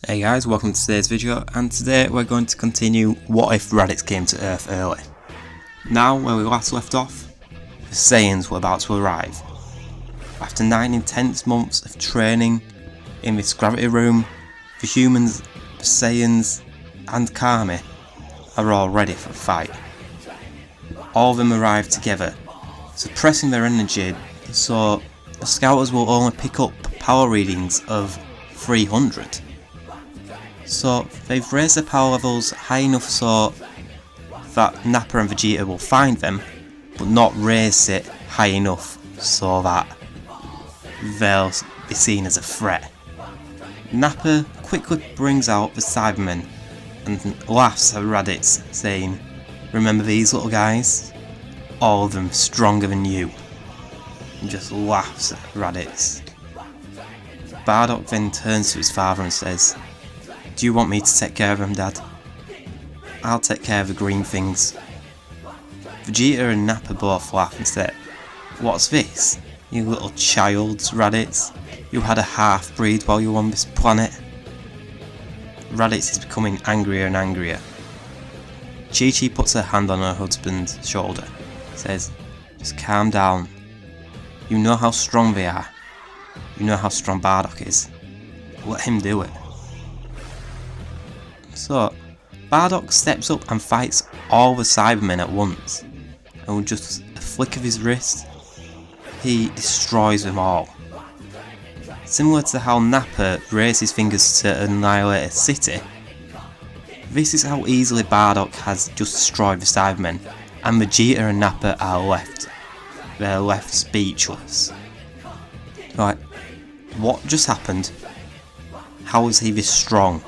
Hey guys, welcome to today's video, and today we're going to continue What If Raditz Came to Earth Early. Now, where we last left off, the Saiyans were about to arrive. After 9 intense months of training in this gravity room, the humans, the Saiyans and Kami are all ready for the fight. All of them arrive together, suppressing their energy so the scouters will only pick up power readings of 300. So they've raised their power levels high enough so that Nappa and Vegeta will find them, but not raise it high enough so that they'll be seen as a threat. Nappa quickly brings out the Saibamen and laughs at Raditz, saying, "Remember these little guys? All of them stronger than you." And just laughs at Raditz. Bardock then turns to his father and says, "Do you want me to take care of them, Dad? I'll take care of the green things." Vegeta and Nappa both laugh and say, "What's this? You little child, Raditz. You had a half-breed while you were on this planet." Raditz is becoming angrier and angrier. Chi-Chi puts her hand on her husband's shoulder, says, "Just calm down. You know how strong they are. You know how strong Bardock is. Let him do it." So, Bardock steps up and fights all the Saibamen at once, and with just a flick of his wrist, he destroys them all. Similar to how Nappa raised his fingers to annihilate a city, this is how easily Bardock has just destroyed the Saibamen, and Vegeta and Nappa are left. They're left speechless. Right, what just happened? How is he this strong?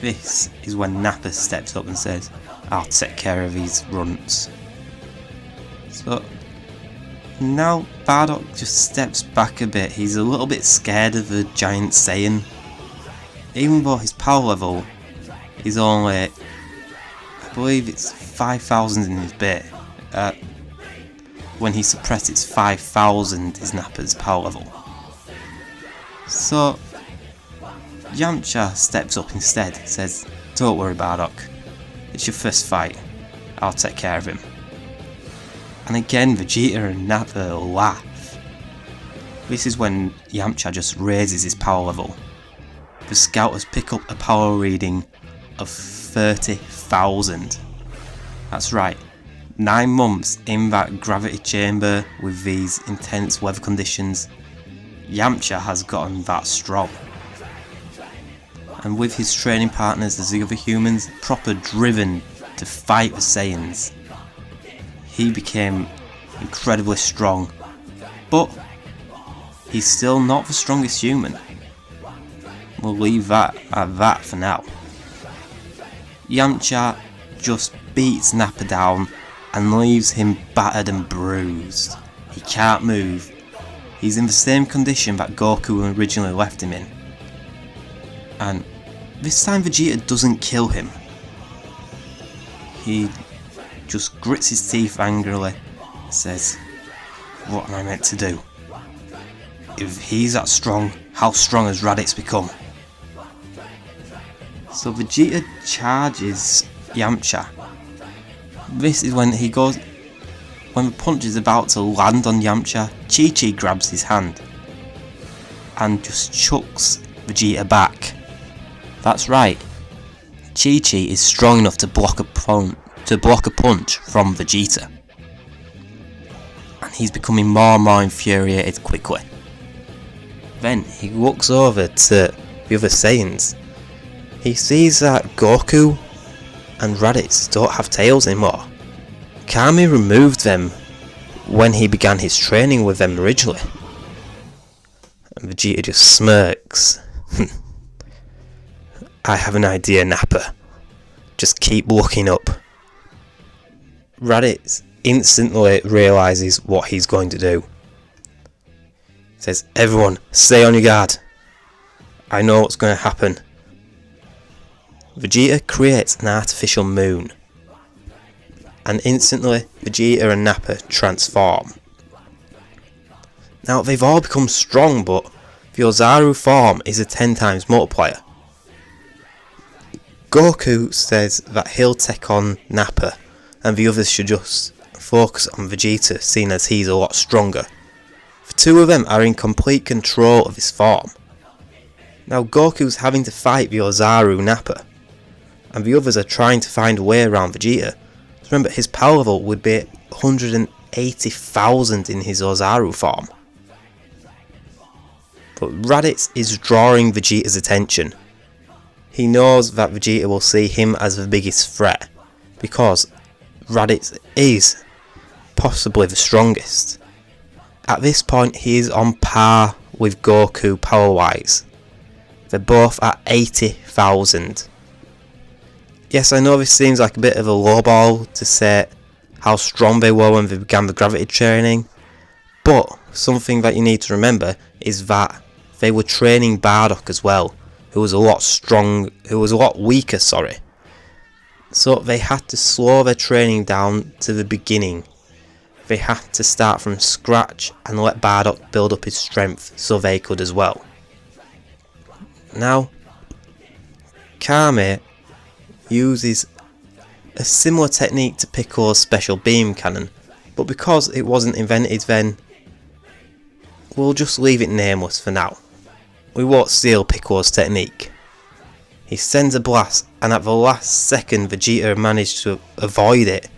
This is when Nappa steps up and says, "I'll take care of these runts." So now Bardock just steps back a bit. He's a little bit scared of the giant Saiyan. Even though his power level is only, I believe it's 5,000 in his bit. When he suppressed it's 5,000 is Nappa's power level. So Yamcha steps up instead, says, "Don't worry, Bardock. It's your first fight. I'll take care of him." And again Vegeta and Nappa laugh. This is when Yamcha just raises his power level. The scouters pick up a power reading of 30,000. That's right, 9 months in that gravity chamber with these intense weather conditions, Yamcha has gotten that strong. And with his training partners as the other humans proper driven to fight the Saiyans, he became incredibly strong. But he's still not the strongest human. We'll leave that at that for now. Yamcha just beats Nappa down and leaves him battered and bruised. He can't move. He's in the same condition that Goku originally left him in. And this time Vegeta doesn't kill him. He just grits his teeth angrily and says, "What am I meant to do? If he's that strong, how strong has Raditz become?" So Vegeta charges Yamcha. This is when when the punch is about to land on Yamcha, Chi-Chi grabs his hand and just chucks Vegeta back. That's right, Chi-Chi is strong enough to block a punch from Vegeta. And he's becoming more and more infuriated quickly. Then he looks over to the other Saiyans. He sees that Goku and Raditz don't have tails anymore. Kami removed them when he began his training with them originally. And Vegeta just smirks. "I have an idea, Nappa. Just keep looking up." Raditz instantly realises what he's going to do. He says, "Everyone, stay on your guard. I know what's going to happen." Vegeta creates an artificial moon. And instantly, Vegeta and Nappa transform. Now, they've all become strong, but The Ozaru form is a 10 times multiplier. Goku says that he'll take on Nappa and the others should just focus on Vegeta, seeing as he's a lot stronger. The two of them are in complete control of his form. Now Goku's having to fight the Ozaru Nappa, and the others are trying to find a way around Vegeta. Remember, his power level would be 180,000 in his Ozaru form. But Raditz is drawing Vegeta's attention. He knows that Vegeta will see him as the biggest threat, because Raditz is possibly the strongest. At this point he is on par with Goku power wise. They're both at 80,000. Yes, I know this seems like a bit of a lowball to say how strong they were when they began the gravity training, but something that you need to remember is that they were training Bardock as well, who was a lot weaker, So they had to slow their training down to the beginning. They had to start from scratch and let Bardock build up his strength so they could as well. Now, Kame uses a similar technique to Piccolo's special beam cannon, but because it wasn't invented then, we'll just leave it nameless for now. We won't steal Piccolo's technique. He sends a blast, and at the last second Vegeta managed to avoid it,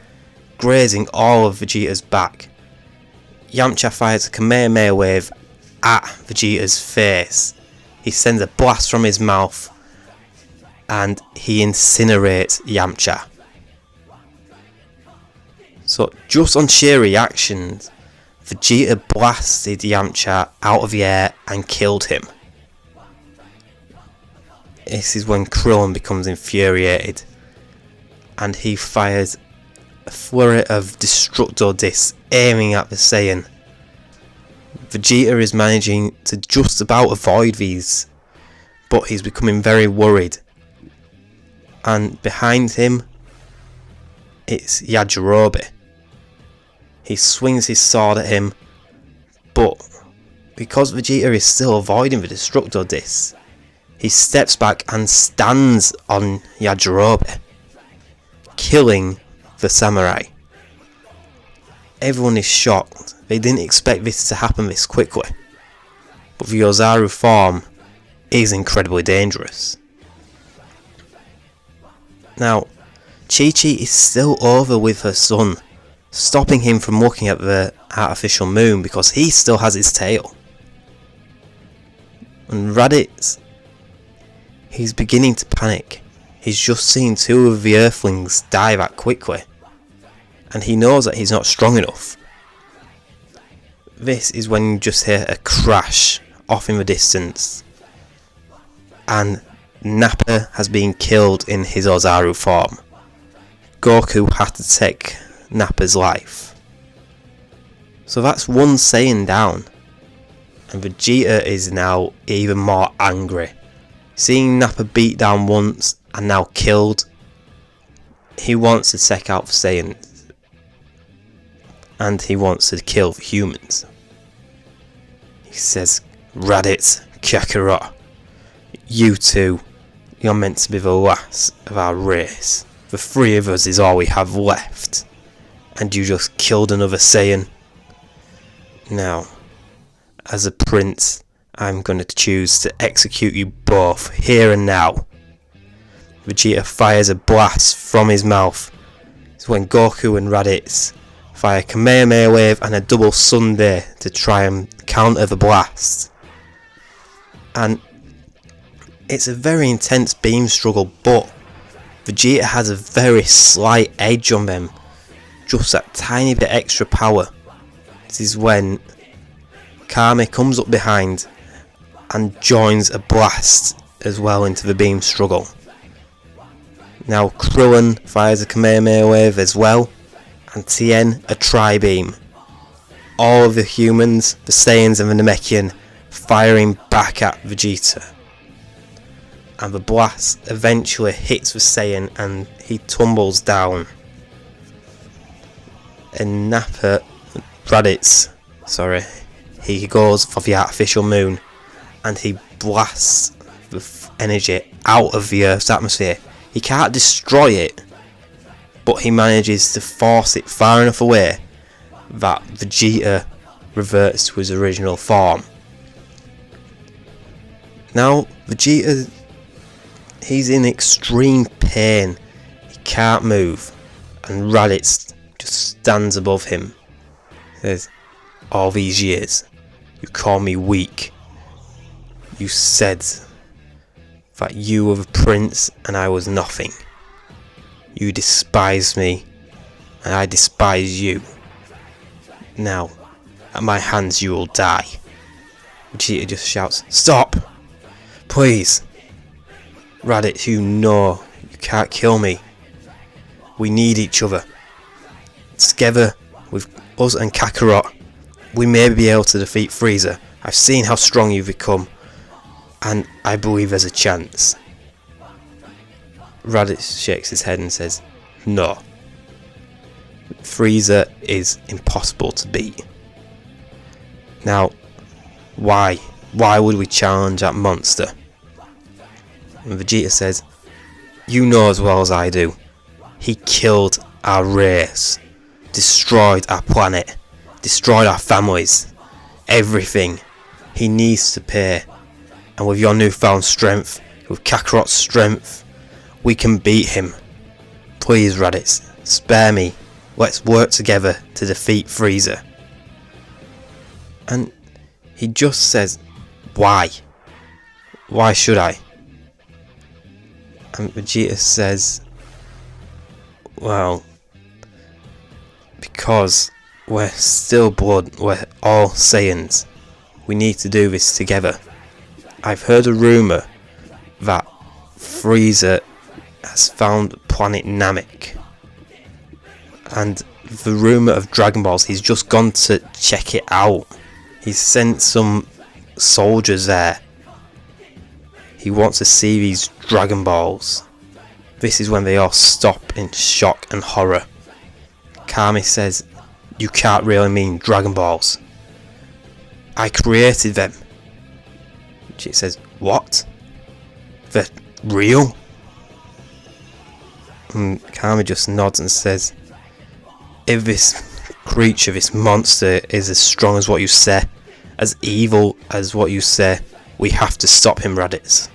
grazing all of Vegeta's back. Yamcha fires a Kamehameha wave at Vegeta's face. He sends a blast from his mouth, and he incinerates Yamcha. So just on sheer reactions, Vegeta blasted Yamcha out of the air and killed him. This is when Krillin becomes infuriated, and he fires a flurry of Destructo Discs aiming at the Saiyan. Vegeta is managing to just about avoid these, but he's becoming very worried. And behind him, it's Yajirobe. He swings his sword at him, but because Vegeta is still avoiding the Destructo Discs, he steps back and stands on Yajirobe, killing the samurai. Everyone is shocked. They didn't expect this to happen this quickly. But the Ozaru form is incredibly dangerous. Now, Chi-Chi is still over with her son, stopping him from looking at the artificial moon because he still has his tail. And Raditz, he's beginning to panic. He's just seen two of the Earthlings die that quickly, and he knows that he's not strong enough. This is when you just hear a crash off in the distance, and Nappa has been killed in his Ozaru form. Goku had to take Nappa's life. So that's one Saiyan down, and Vegeta is now even more angry. Seeing Nappa beat down once and now killed, he wants to take out the Saiyans, and he wants to kill the humans. He says, Raditz, Kakarot, you two, you're meant to be the last of our race. The three of us is all we have left, and you just killed another Saiyan. Now, as a prince, I'm going to choose to execute you both here and now. Vegeta fires a blast from his mouth. It's when Goku and Raditz fire a Kamehameha wave and a double Sunday to try and counter the blast. And it's a very intense beam struggle, but Vegeta has a very slight edge on them. Just that tiny bit extra power. This is when Kame comes up behind and joins a blast as well into the beam struggle. Now Krillin fires a Kamehameha wave as well, and Tien a tri-beam. All of the humans, the Saiyans and the Namekian firing back at Vegeta. And the blast eventually hits the Saiyan and he tumbles down. And Raditz, he goes for the artificial moon and he blasts the energy out of the Earth's atmosphere. He can't destroy it, but he manages to force it far enough away that Vegeta reverts to his original form. Now Vegeta, he's in extreme pain. He can't move, and Raditz just stands above him. He says, "All these years, you call me weak. You said that you were the prince and I was nothing. You despised me and I despise you. Now, at my hands you will die." Vegeta just shouts, "Stop! Please! Raditz, you know you can't kill me. We need each other. Together with us and Kakarot, we may be able to defeat Frieza. I've seen how strong you've become, and I believe there's a chance." Raditz shakes his head and says, "No. Frieza is impossible to beat. Now, why? Why would we challenge that monster?" And Vegeta says, "You know as well as I do. He killed our race, destroyed our planet, destroyed our families, everything. He needs to pay. And with your newfound strength, with Kakarot's strength, we can beat him. Please, Raditz, spare me. Let's work together to defeat Frieza." And he just says, "Why? Why should I?" And Vegeta says, "Well, because we're still blood, we're all Saiyans. We need to do this together. I've heard a rumour that Frieza has found planet Namek. And the rumour of Dragon Balls, he's just gone to check it out. He's sent some soldiers there. He wants to see these Dragon Balls." This is when they all stop in shock and horror. Kami says, "You can't really mean Dragon Balls. I created them." She says, "What? They're real?" And Kami just nods and says, "If this creature, this monster, is as strong as what you say, as evil as what you say, we have to stop him, Raditz.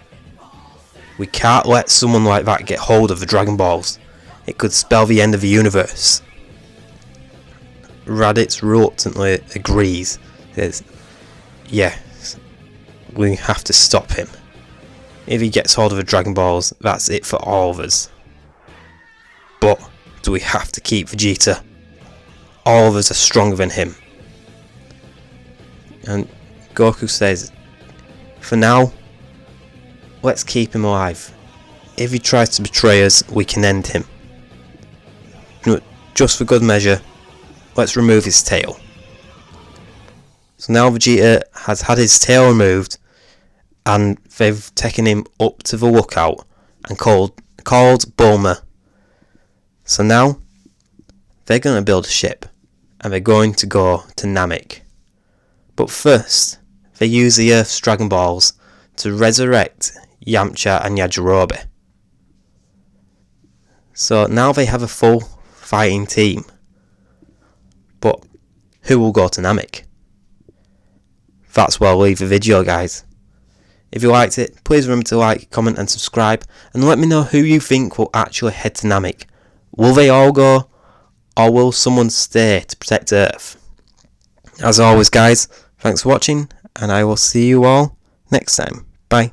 We can't let someone like that get hold of the Dragon Balls. It could spell the end of the universe." Raditz reluctantly agrees. Says, "Yes, we have to stop him. If he gets hold of the Dragon Balls, that's it for all of us. But do we have to keep Vegeta? All of us are stronger than him." And Goku says, "For now, let's keep him alive. If he tries to betray us, we can end him. Just for good measure, let's remove his tail." So now Vegeta has had his tail removed, and they've taken him up to the lookout and called Bulma. So now they're going to build a ship, and they're going to go to Namek. But first, they use the Earth's Dragon Balls to resurrect Yamcha and Yajirobe. So now they have a full fighting team. But who will go to Namek? That's where I'll leave the video, guys. If you liked it, please remember to like, comment and subscribe, and let me know who you think will actually head to Namek. Will they all go, or will someone stay to protect Earth? As always, guys, thanks for watching, and I will see you all next time. Bye.